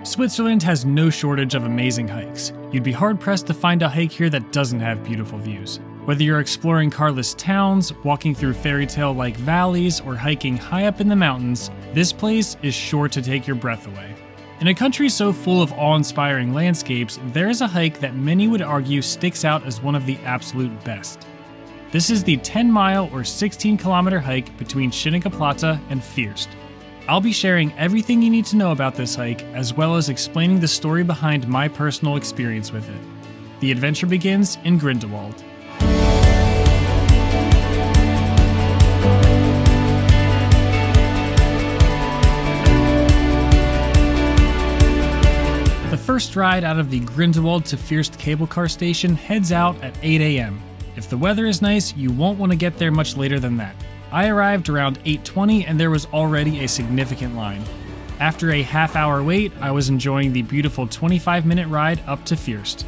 Switzerland has no shortage of amazing hikes. You'd be hard-pressed to find a hike here that doesn't have beautiful views. Whether you're exploring carless towns, walking through fairy tale-like valleys, or hiking high up in the mountains, this place is sure to take your breath away. In a country so full of awe-inspiring landscapes, there is a hike that many would argue sticks out as one of the absolute best. This is the 10-mile or 16-kilometer hike between Schynige Platte and Fürst. I'll be sharing everything you need to know about this hike, as well as explaining the story behind my personal experience with it. The adventure begins in Grindelwald. The first ride out of the Grindelwald to Fürst cable car station heads out at 8 a.m. If the weather is nice, you won't want to get there much later than that. I arrived around 8:20 and there was already a significant line. After a half-hour wait, I was enjoying the beautiful 25-minute ride up to Fürst.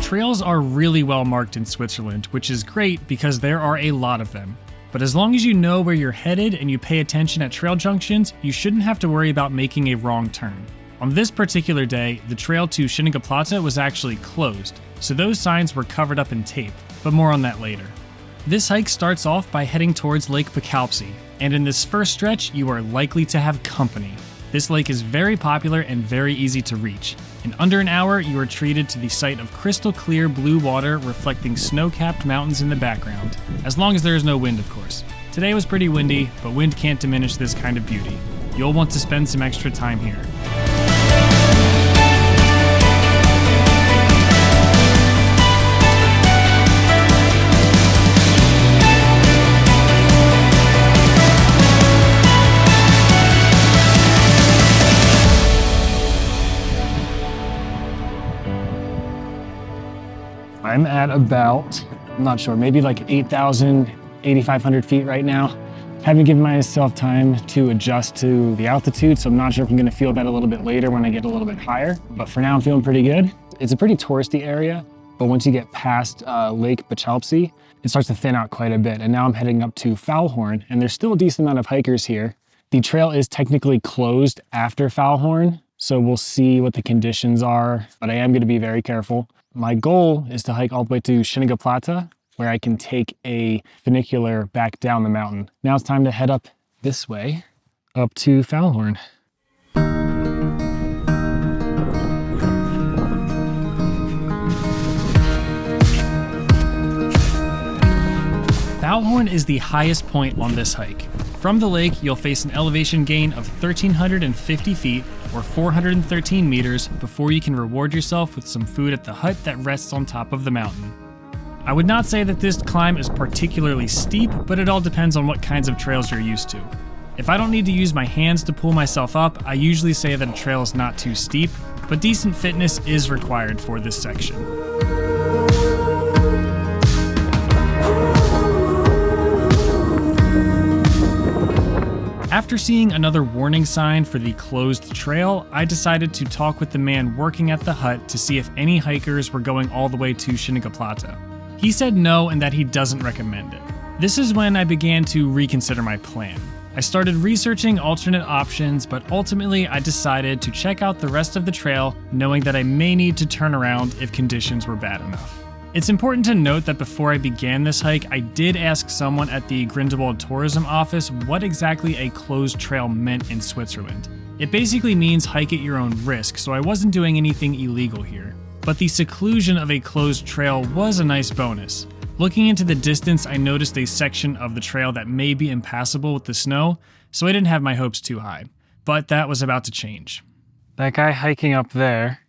Trails are really well marked in Switzerland, which is great because there are a lot of them. But as long as you know where you're headed and you pay attention at trail junctions, you shouldn't have to worry about making a wrong turn. On this particular day, the trail to Schynige Platte was actually closed, so those signs were covered up in tape, but more on that later. This hike starts off by heading towards Lake Picalpsy, and in this first stretch, you are likely to have company. This lake is very popular and very easy to reach. In under an hour, you are treated to the sight of crystal clear blue water reflecting snow-capped mountains in the background, as long as there is no wind, of course. Today was pretty windy, but wind can't diminish this kind of beauty. You'll want to spend some extra time here. I'm at about, I'm not sure, maybe like 8,000, 8,500 feet right now. Haven't given myself time to adjust to the altitude, so I'm not sure if I'm gonna feel that a little bit later when I get a little bit higher. But for now, I'm feeling pretty good. It's a pretty touristy area, but once you get past Lake Picalpsy, it starts to thin out quite a bit. And now I'm heading up to Foulhorn, and there's still a decent amount of hikers here. The trail is technically closed after Foulhorn, so we'll see what the conditions are, but I am gonna be very careful. My goal is to hike all the way to Schynige Platte, where I can take a funicular back down the mountain. Now it's time to head up this way, up to Foulhorn. Foulhorn is the highest point on this hike. From the lake, you'll face an elevation gain of 1,350 feet, or 413 meters, before you can reward yourself with some food at the hut that rests on top of the mountain. I would not say that this climb is particularly steep, but it all depends on what kinds of trails you're used to. If I don't need to use my hands to pull myself up, I usually say that a trail is not too steep, but decent fitness is required for this section. After seeing another warning sign for the closed trail, I decided to talk with the man working at the hut to see if any hikers were going all the way to Schynige Platte. He said no and that he doesn't recommend it. This is when I began to reconsider my plan. I started researching alternate options, but ultimately I decided to check out the rest of the trail, knowing that I may need to turn around if conditions were bad enough. It's important to note that before I began this hike, I did ask someone at the Grindelwald tourism office what exactly a closed trail meant in Switzerland. It basically means hike at your own risk, so I wasn't doing anything illegal here. But the seclusion of a closed trail was a nice bonus. Looking into the distance, I noticed a section of the trail that may be impassable with the snow, so I didn't have my hopes too high. But that was about to change. That guy hiking up there,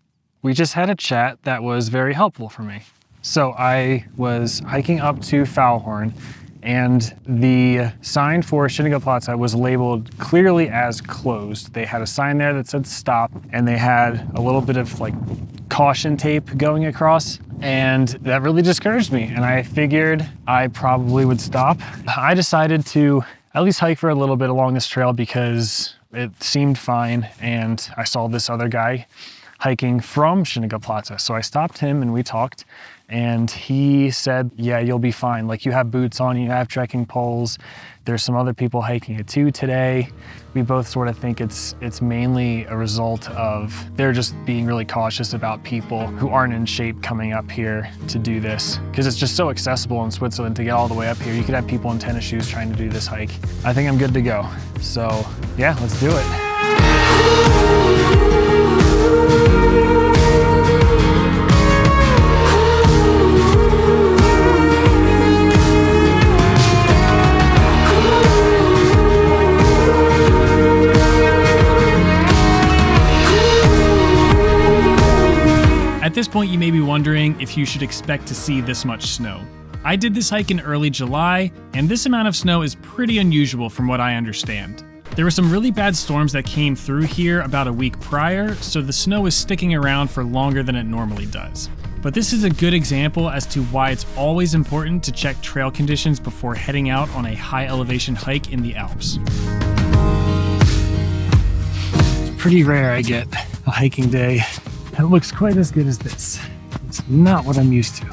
we just had a chat that was very helpful for me. So I was hiking up to Foulhorn, and the sign for Schynige Platte was labeled clearly as closed. They had a sign there that said stop, and they had a little bit of like caution tape going across, and that really discouraged me, and I figured I probably would stop. I decided to at least hike for a little bit along this trail because it seemed fine, and I saw this other guy hiking from Schynige Platte. So I stopped him and we talked, and he said, yeah, you'll be fine. Like, you have boots on, you have trekking poles. There's some other people hiking it too today. We both sort of think it's mainly a result of they're just being really cautious about people who aren't in shape coming up here to do this, because it's just so accessible in Switzerland to get all the way up here. You could have people in tennis shoes trying to do this hike. I think I'm good to go. So yeah, let's do it. At this point, you may be wondering if you should expect to see this much snow. I did this hike in early July, and this amount of snow is pretty unusual from what I understand. There were some really bad storms that came through here about a week prior, so the snow is sticking around for longer than it normally does. But this is a good example as to why it's always important to check trail conditions before heading out on a high elevation hike in the Alps. It's pretty rare I get a hiking day that looks quite as good as this. It's not what I'm used to.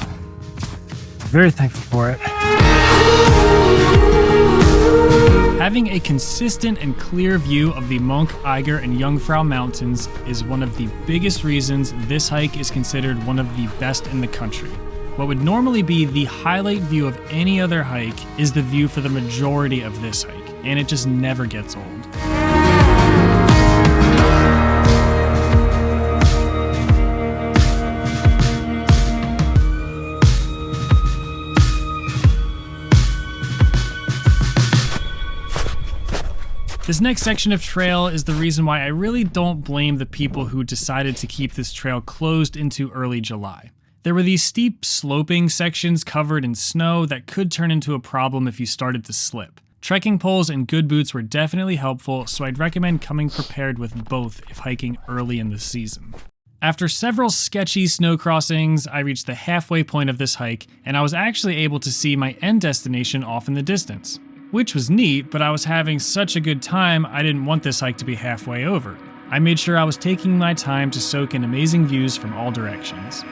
Very thankful for it. Having a consistent and clear view of the Monch, Eiger, and Jungfrau Mountains is one of the biggest reasons this hike is considered one of the best in the country. What would normally be the highlight view of any other hike is the view for the majority of this hike, and it just never gets old. This next section of trail is the reason why I really don't blame the people who decided to keep this trail closed into early July. There were these steep sloping sections covered in snow that could turn into a problem if you started to slip. Trekking poles and good boots were definitely helpful, so I'd recommend coming prepared with both if hiking early in the season. After several sketchy snow crossings, I reached the halfway point of this hike, and I was actually able to see my end destination off in the distance. Which was neat, but I was having such a good time I didn't want this hike to be halfway over. I made sure I was taking my time to soak in amazing views from all directions.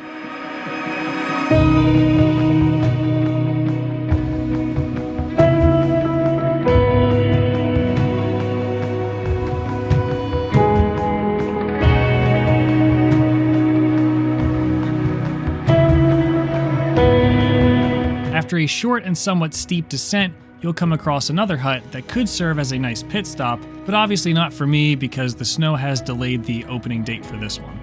After a short and somewhat steep descent, you'll come across another hut that could serve as a nice pit stop, but obviously not for me because the snow has delayed the opening date for this one.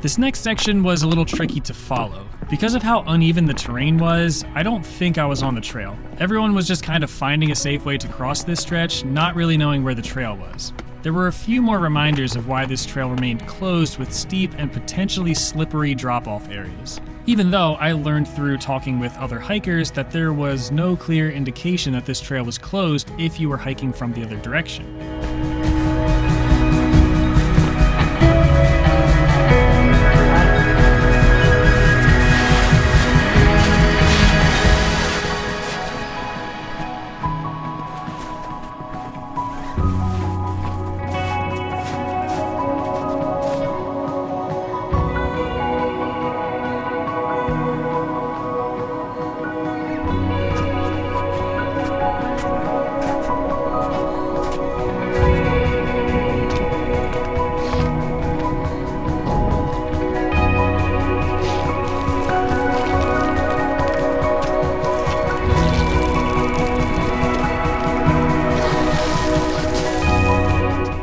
This next section was a little tricky to follow. Because of how uneven the terrain was, I don't think I was on the trail. Everyone was just kind of finding a safe way to cross this stretch, not really knowing where the trail was. There were a few more reminders of why this trail remained closed with steep and potentially slippery drop-off areas. Even though I learned through talking with other hikers that there was no clear indication that this trail was closed if you were hiking from the other direction.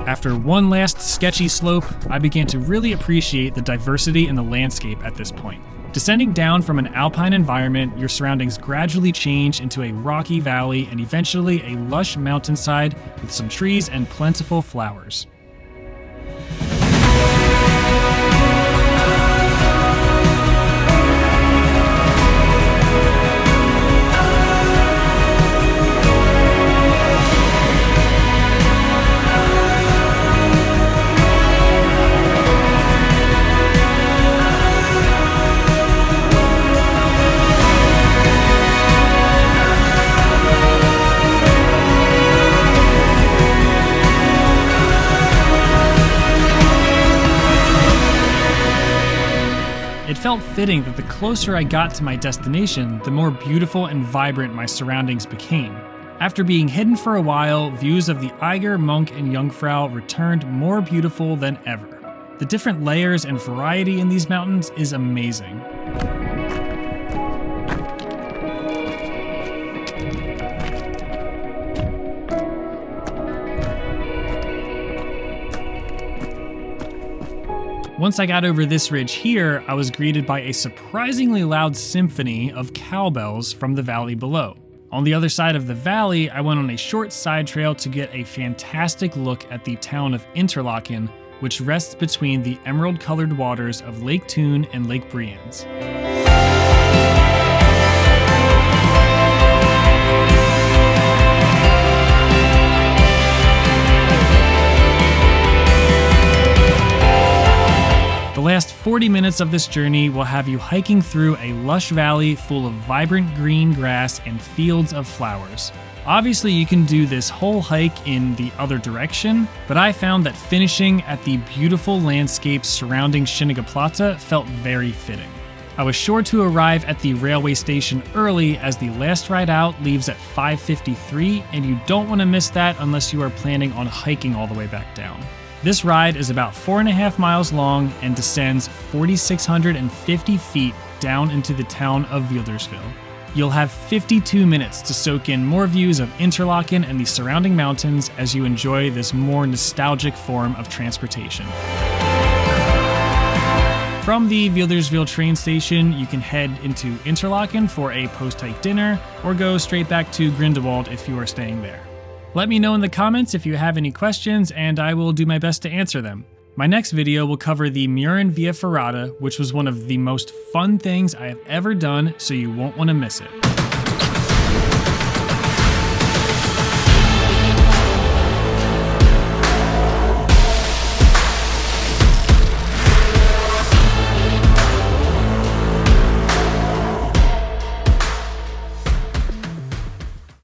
After one last sketchy slope, I began to really appreciate the diversity in the landscape at this point. Descending down from an alpine environment, your surroundings gradually change into a rocky valley and eventually a lush mountainside with some trees and plentiful flowers. It felt fitting that the closer I got to my destination, the more beautiful and vibrant my surroundings became. After being hidden for a while, views of the Eiger, Monk, and Jungfrau returned more beautiful than ever. The different layers and variety in these mountains is amazing. Once I got over this ridge here, I was greeted by a surprisingly loud symphony of cowbells from the valley below. On the other side of the valley, I went on a short side trail to get a fantastic look at the town of Interlaken, which rests between the emerald-colored waters of Lake Thun and Lake Brienz. The last 40 minutes of this journey will have you hiking through a lush valley full of vibrant green grass and fields of flowers. Obviously, you can do this whole hike in the other direction, but I found that finishing at the beautiful landscapes surrounding Schynige Platte felt very fitting. I was sure to arrive at the railway station early as the last ride out leaves at 5:53, and you don't want to miss that unless you are planning on hiking all the way back down. This ride is about 4.5 miles long and descends 4,650 feet down into the town of Wilderswil. You'll have 52 minutes to soak in more views of Interlaken and the surrounding mountains as you enjoy this more nostalgic form of transportation. From the Wilderswil train station, you can head into Interlaken for a post-hike dinner, or go straight back to Grindelwald if you are staying there. Let me know in the comments if you have any questions, and I will do my best to answer them. My next video will cover the Muren Via Ferrata, which was one of the most fun things I have ever done, so you won't want to miss it.